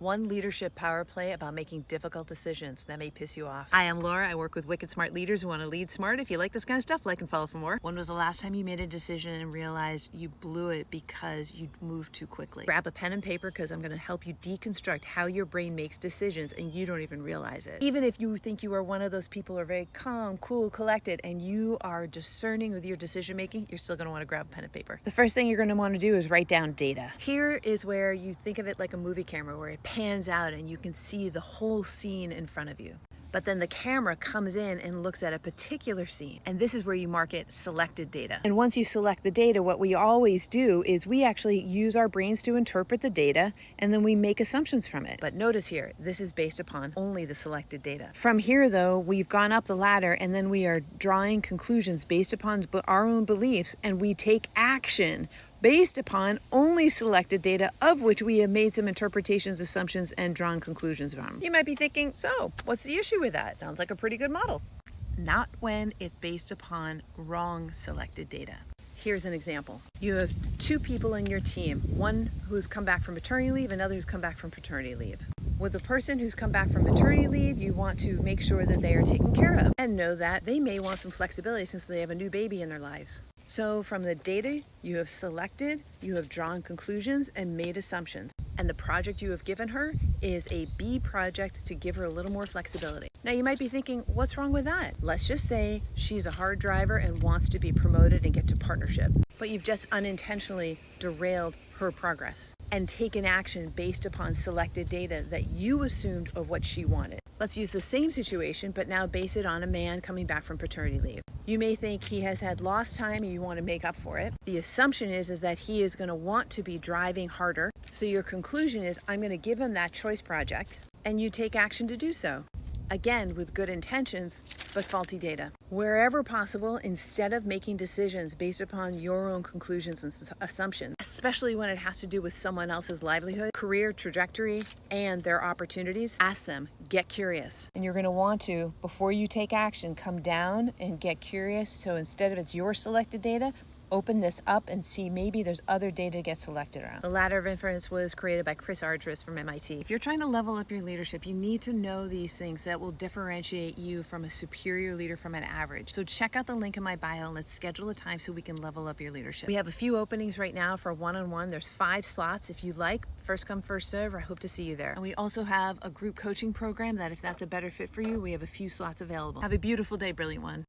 One leadership power play about making difficult decisions that may piss you off. Hi, I'm Laura. I work with wicked smart leaders who want to lead smart. If you like this kind of stuff, like and follow for more. When was the last time you made a decision and realized you blew it because you moved too quickly? Grab a pen and paper because I'm going to help you deconstruct how your brain makes decisions and you don't even realize it. Even if you think you are one of those people who are very calm, cool, collected, and you are discerning with your decision making, you're still going to want to grab a pen and paper. The first thing you're going to want to do is write down data. Here is where you think of it like a movie camera where it pans out and you can see the whole scene in front of you. But then the camera comes in and looks at a particular scene. And this is where you mark it selected data. And once you select the data, what we always do is we actually use our brains to interpret the data and then we make assumptions from it. But notice here, this is based upon only the selected data. From here though, we've gone up the ladder and then we are drawing conclusions based upon our own beliefs and we take action based upon only selected data of which we have made some interpretations, assumptions, and drawn conclusions from. You might be thinking, so what's the issue with that? Sounds like a pretty good model. Not when it's based upon wrong selected data. Here's an example. You have two people in your team, one who's come back from maternity leave, another who's come back from paternity leave. With the person who's come back from maternity leave, you want to make sure that they are taken care of and know that they may want some flexibility since they have a new baby in their lives. So from the data you have selected, you have drawn conclusions and made assumptions. And the project you have given her is a B project to give her a little more flexibility. Now you might be thinking, what's wrong with that? Let's just say she's a hard driver and wants to be promoted and get to partnership. But you've just unintentionally derailed her progress and taken action based upon selected data that you assumed of what she wanted. Let's use the same situation, but now base it on a man coming back from paternity leave. You may think he has had lost time and you want to make up for it. The assumption is that he is going to want to be driving harder. So your conclusion is, I'm going to give him that choice project, and you take action to do so. Again, with good intentions, but faulty data. Wherever possible, instead of making decisions based upon your own conclusions and assumptions, especially when it has to do with someone else's livelihood, career trajectory, and their opportunities, ask them, get curious. And you're going to want to, before you take action, come down and get curious. So instead of it's your selected data, open this up and see maybe there's other data to get selected around. The Ladder of Inference was created by Chris Argyris from MIT. If you're trying to level up your leadership, you need to know these things that will differentiate you from a superior leader from an average. So check out the link in my bio and let's schedule a time so we can level up your leadership. We have a few openings right now for one-on-one. There's 5 slots. If you like, first come, first serve. I hope to see you there. And we also have a group coaching program that if that's a better fit for you, we have a few slots available. Have a beautiful day, brilliant one.